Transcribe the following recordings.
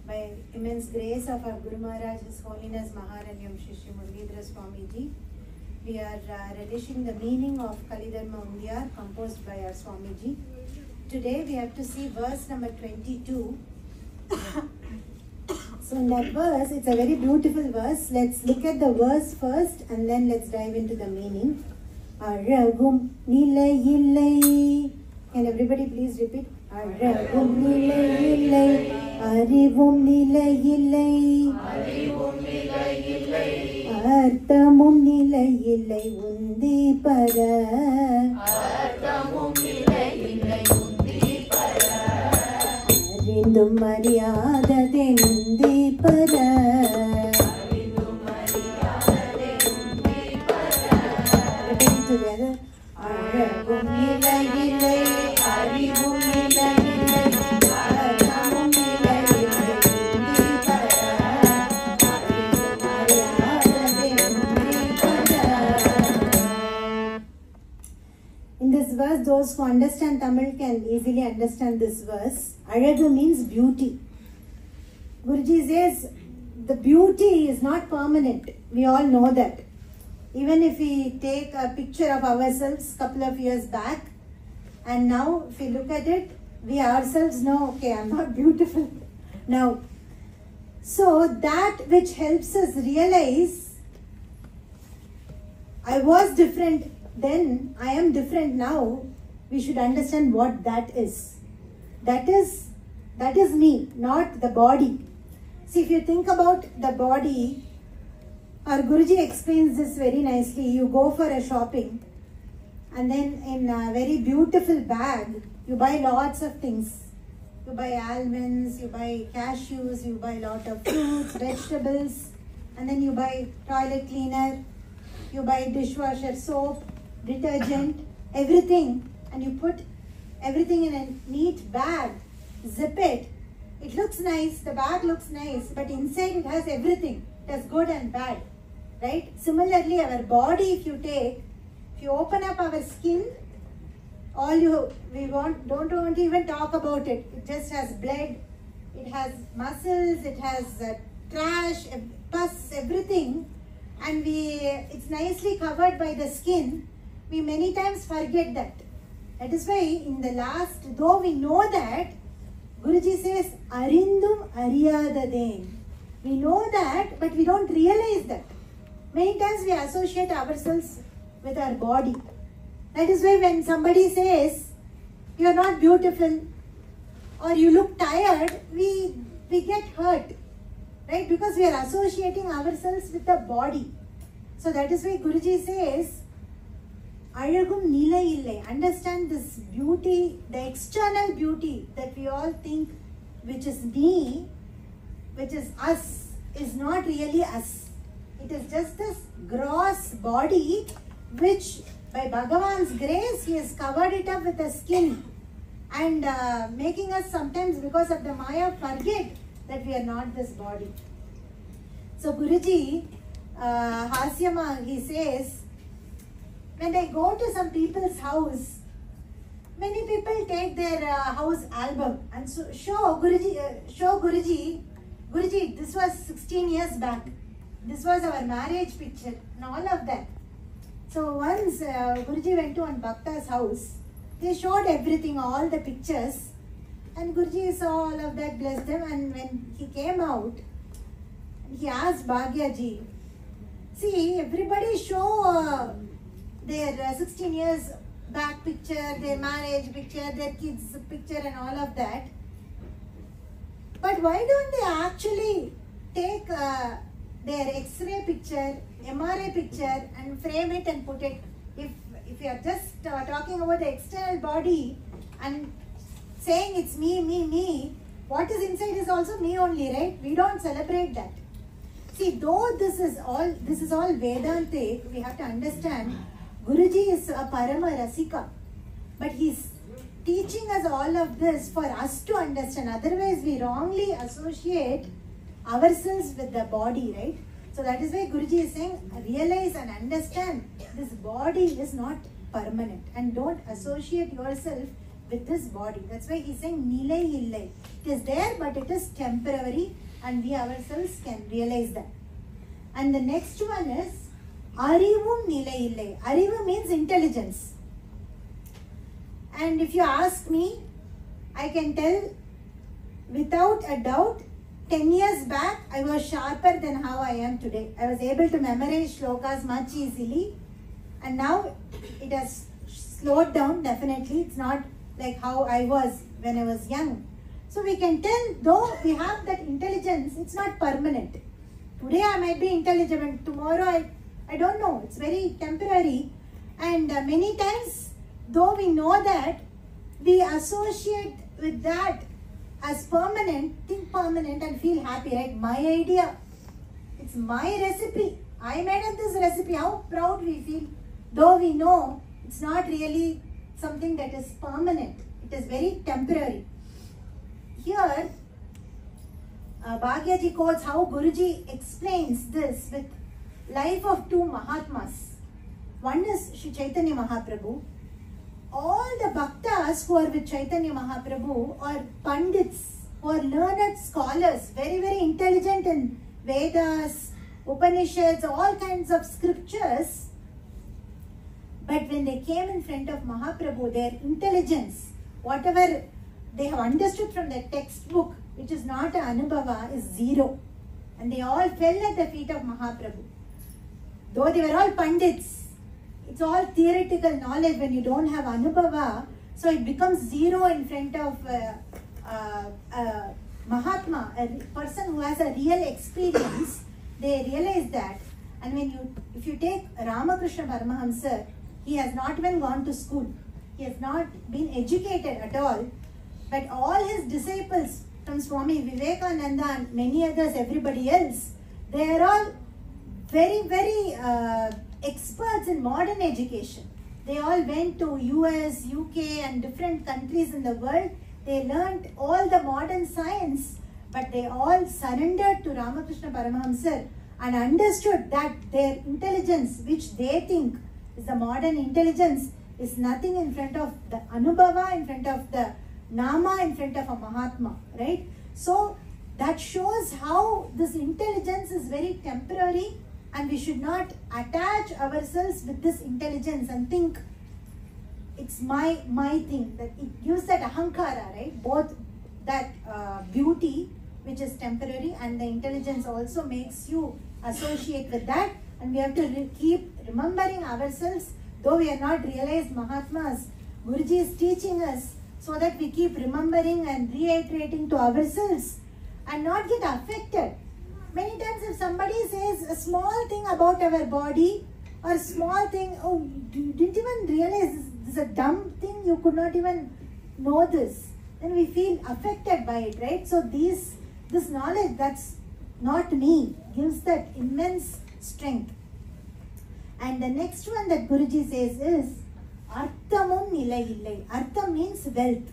by immense grace of our Guru Maharaj, His Holiness Maharanyam Shri Muralidhara Swamiji, we are relishing the meaning of Kalidharma Undiyar composed by our Swamiji. Today we have to see verse number 22. So in that verse, it's a very beautiful verse. Let's look at the verse first and then let's dive into the meaning. Aragum nilayillai. Can everybody please repeat? Aragum nilayillai, arivum nilayillai, arivum nilayillai, arthamum nilayillai undi para, arthamum nilayillai undi para, arindum mariyadade undi para, arindum mariyadade undi para. Repeat together. Aragum nilayillai, arivum nilayillai, arthamum nilayillai undi para, arindum mariyadade undi para. In this verse, those who understand Tamil can easily understand this verse. Aragu means beauty. Guruji says the beauty is not permanent. We all know that. Even if we take a picture of ourselves a couple of years back and now if we look at it, we ourselves know, okay, I'm not beautiful now. So that which helps us realize I was different then, I am different now, we should understand what that is. That is me, not the body. See, if you think about the body, our Guruji explains this very nicely. You go for a shopping and then in a very beautiful bag, you buy lots of things. You buy almonds, you buy cashews, you buy a lot of fruits, vegetables, and then you buy toilet cleaner, you buy dishwasher soap, detergent, everything, and you put everything in a neat bag, zip it. It looks nice, the bag looks nice, but inside it has everything. It has good and bad. Right? Similarly, our body, if you open up our skin, don't want to even talk about it. It just has blood, it has muscles, it has trash, pus, everything, and it's nicely covered by the skin. We many times forget that. That is why in the last, though we know that, Guruji says, Arindum Ariyadadain. We know that, but we don't realize that. Many times we associate ourselves with our body. That is why when somebody says, you are not beautiful or you look tired, we get hurt. Right? Because we are associating ourselves with the body. So that is why Guruji says, Aragum nilayillai. Understand this beauty, the external beauty that we all think, which is me, which is us, is not really us. It is just this gross body which by Bhagavan's grace he has covered it up with a skin and making us sometimes because of the Maya forget that we are not this body. So Guruji, Hasyama, he says, when I go to some people's house, many people take their house album and so show Guruji, Guruji, this was 16 years back. This was our marriage picture and all of that. So once Guruji went to one Bhakta's house, they showed everything, all the pictures, and Guruji saw all of that, blessed them, and when he came out, he asked Bhagyaji, see, everybody show their 16 years back picture, their marriage picture, their kids picture and all of that. But why don't they actually take their X-ray picture, MRI picture and frame it and put it? If you are just talking about the external body and saying it's me, what is inside is also me only, right? We don't celebrate that. See, though this is all Vedantic, we have to understand Guruji is a Parama Rasika, but he's teaching us all of this for us to understand. Otherwise, we wrongly associate ourselves with the body, right? So that is why Guruji is saying, realize and understand this body is not permanent and don't associate yourself with this body. That's why he's saying nilai illai. It is there, but it is temporary, and we ourselves can realize that. And the next one is arivum nilai illai. Arivu means intelligence. And if you ask me, I can tell without a doubt, 10 years back, I was sharper than how I am today. I was able to memorize shlokas much easily. And now it has slowed down, definitely. It's not like how I was when I was young. So we can tell, though we have that intelligence, it's not permanent. Today I might be intelligent, tomorrow I don't know. It's very temporary. And many times, though we know that, we associate with that as permanent, think permanent and feel happy, right? My idea, it's my recipe. I made up this recipe. How proud we feel, though we know it's not really something that is permanent. It is very temporary. Here, Bhagyaji quotes how Guruji explains this with life of two Mahatmas. One is Sri Chaitanya Mahaprabhu. All the bhaktas who are with Chaitanya Mahaprabhu are pandits, who are learned scholars, very, very intelligent in Vedas, Upanishads, all kinds of scriptures. But when they came in front of Mahaprabhu, their intelligence, whatever they have understood from the textbook, which is not an anubhava, is zero. And they all fell at the feet of Mahaprabhu. Though they were all pandits, it's all theoretical knowledge when you don't have anubhava, so it becomes zero in front of Mahatma, a person who has a real experience. They realize that. And if you take Ramakrishna Paramahamsa, he has not even gone to school. He has not been educated at all. But all his disciples, from Swami Vivekananda and many others, everybody else, they are all very, very experts in modern education. They all went to US, UK and different countries in the world. They learned all the modern science, but they all surrendered to Ramakrishna Paramahamsa and understood that their intelligence, which they think is the modern intelligence, is nothing in front of the Anubhava, in front of the Nama, in front of a Mahatma, right? So that shows how this intelligence is very temporary, and we should not attach ourselves with this intelligence and think it's my thing. That it gives that ahankara, right? Both that beauty, which is temporary, and the intelligence also makes you associate with that. And we have to keep remembering ourselves, though we are not realized Mahatmas, Guruji is teaching us so that we keep remembering and reiterating to ourselves and not get affected. Many times if somebody says a small thing about our body or a small thing, oh, you didn't even realize this is a dumb thing, you could not even know this, then we feel affected by it, right? So this knowledge, that's not me, gives that immense strength. And the next one that Guruji says is Arthamum nilai illai. Artham means wealth.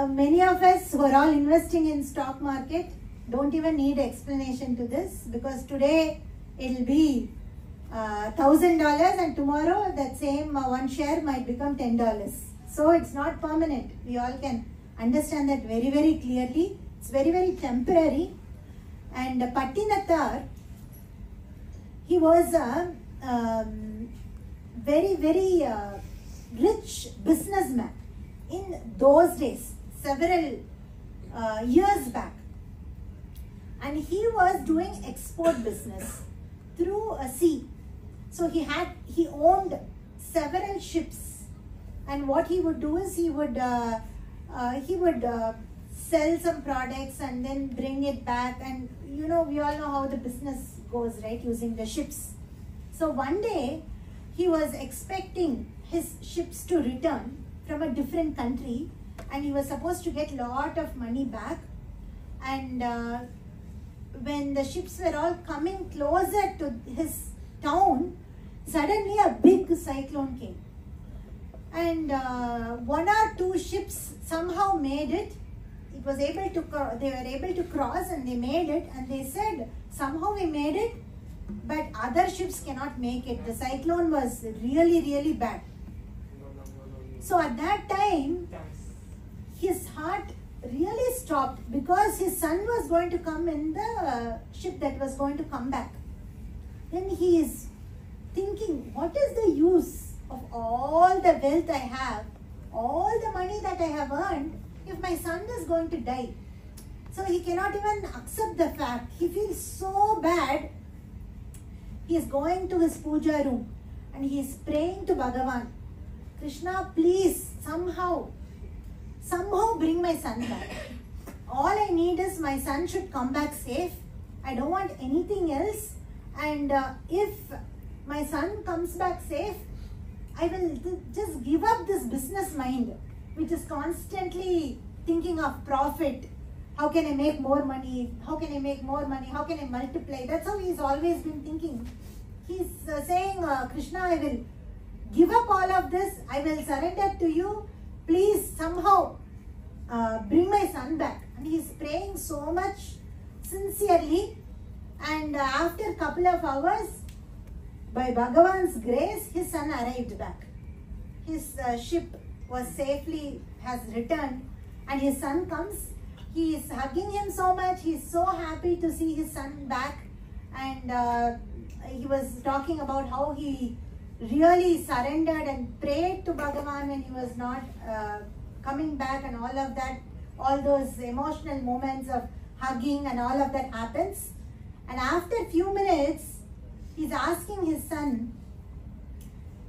Many of us who are all investing in stock market don't even need explanation to this, because today it will be $1,000 and tomorrow that same one share might become $10. So it's not permanent. We all can understand that very, very clearly. It's very, very temporary. And Pattinattar, he was a very, very rich businessman in those days, several years back. And he was doing export business through a sea. So he owned several ships, and what he would do is he would sell some products and then bring it back, and we all know how the business goes, right, using the ships. So one day he was expecting his ships to return from a different country, and he was supposed to get lot of money back. And when the ships were all coming closer to his town, suddenly a big cyclone came. And one or two ships somehow made it. It was able to, they were able to cross, and they made it. And they said, somehow we made it, but other ships cannot make it. The cyclone was really, really bad. So at that time, his heart really stopped because his son was going to come in the ship that was going to come back. Then he is thinking, what is the use of all the wealth I have, all the money that I have earned, if my son is going to die? So he cannot even accept the fact. He feels so bad. He is going to his puja room and he is praying to Bhagavan, Krishna, please somehow bring my son back. All I need is my son should come back safe. I don't want anything else. And if my son comes back safe, I will just give up this business mind, which is constantly thinking of profit. How can I make more money? How can I make more money? How can I multiply? That's how he's always been thinking. He's saying, Krishna, I will give up all of this. I will surrender to you. Please somehow bring my son back. And he's praying so much sincerely. And after a couple of hours, by Bhagavan's grace, his son arrived back. His ship was has returned, and his son comes. He is hugging him so much. He is so happy to see his son back. And he was talking about how he really surrendered and prayed to Bhagavan when he was not coming back, and all of that, all those emotional moments of hugging and all of that happens. And after a few minutes, he's asking his son,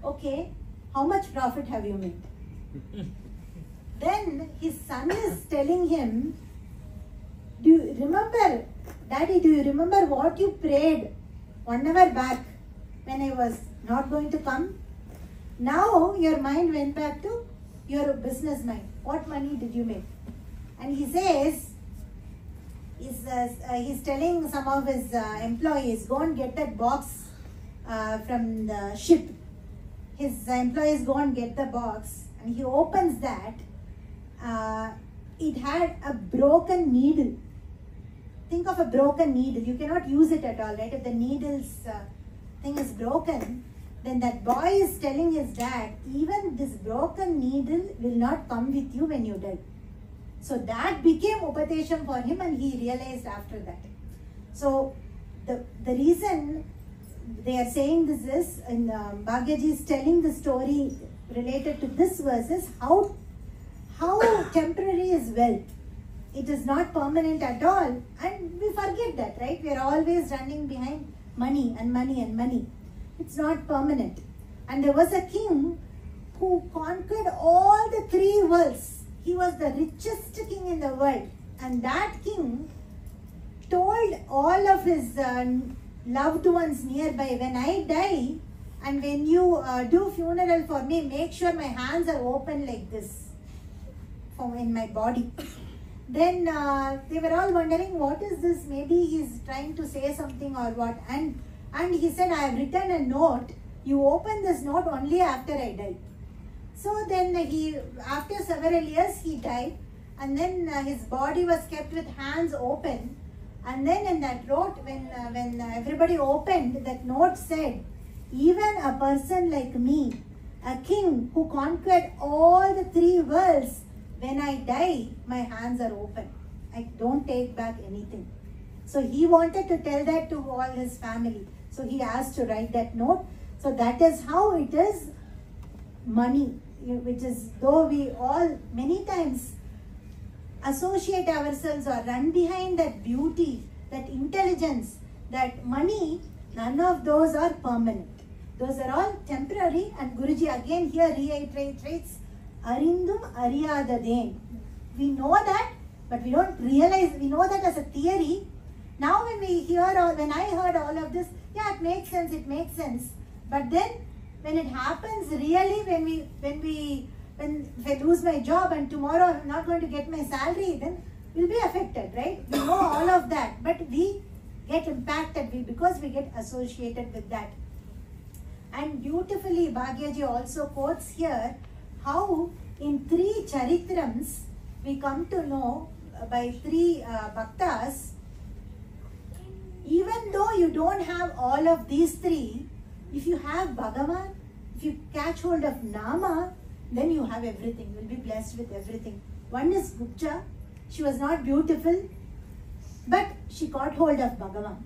okay, how much profit have you made? Then his son is telling him, do you remember, Daddy, do you remember what you prayed 1 hour back when I was not going to come? Now your mind went back to your business mind. What money did you make? And he says, he's telling some of his employees, go and get that box from the ship. His employees go and get the box, and he opens that. It had a broken needle. Think of a broken needle. You cannot use it at all, right? If the needle's thing is broken, then that boy is telling his dad, even this broken needle will not come with you when you die. So that became Upatesham for him, and he realized after that. So the reason they are saying this is, and Bhagyaji is telling the story related to this verse, is how temporary is wealth. It is not permanent at all, and we forget that, right? We are always running behind money and money and money. It's not permanent. And there was a king who conquered all the 3 worlds. He was the richest king in the world, and that king told all of his loved ones nearby, when I die and when you do funeral for me, make sure my hands are open like this in my body. Then they were all wondering, what is this? Maybe he's trying to say something or what. And he said, I have written a note. You open this note only after I die. So then after several years, he died. And then his body was kept with hands open. And then in that note, when everybody opened, that note said, even a person like me, a king who conquered all the 3 worlds, when I die, my hands are open. I don't take back anything. So he wanted to tell that to all his family. So he asked to write that note. So that is how it is money, which is, though we all many times associate ourselves or run behind that beauty, that intelligence, that money, none of those are permanent. Those are all temporary, and Guruji again here reiterates, Arindum Ariyadadhen. We know that, but we don't realize, we know that as a theory. Now when we hear, or when I heard all of this, yeah, it makes sense. But then when it happens really, if I lose my job and tomorrow I'm not going to get my salary, then we'll be affected, right? We know all of that, but we get impacted because we get associated with that. And beautifully, Bhagyaji also quotes here how in 3 charitrams we come to know by 3 bhaktas, even though you don't have all of these 3, if you have Bhagavan, if you catch hold of Nama, then you have everything. You will be blessed with everything. One is Gupta. She was not beautiful, but she caught hold of Bhagavan.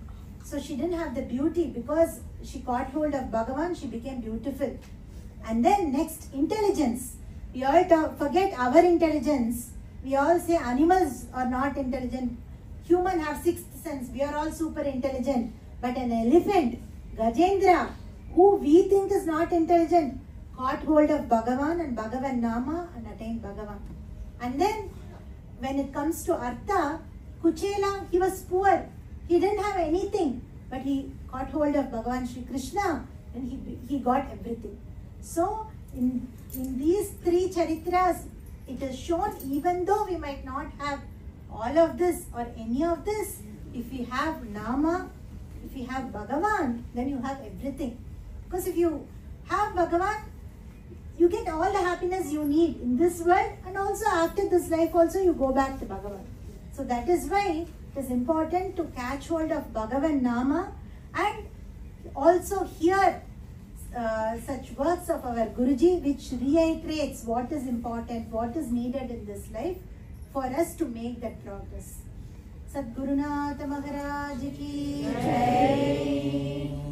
So she didn't have the beauty. Because she caught hold of Bhagavan, she became beautiful. And then next, intelligence. We all forget our intelligence. We all say animals are not intelligent. Humans have sixth sense. We are all super intelligent. But an elephant, Gajendra, who we think is not intelligent, caught hold of Bhagavan and Bhagavan Nama and attained Bhagavan. And then when it comes to Artha, Kuchela, he was poor. He didn't have anything. But he caught hold of Bhagavan Shri Krishna and he got everything. So in these three charitras, it is shown, even though we might not have all of this or any of this, if we have Nama, if you have Bhagavan, then you have everything. Because if you have Bhagavan, you get all the happiness you need in this world, and also after this life also you go back to Bhagavan. So that is why it is important to catch hold of Bhagavan Nama and also hear such works of our Guruji, which reiterates what is important, what is needed in this life for us to make that progress. Sadgurunatha Maharaj ki Jai.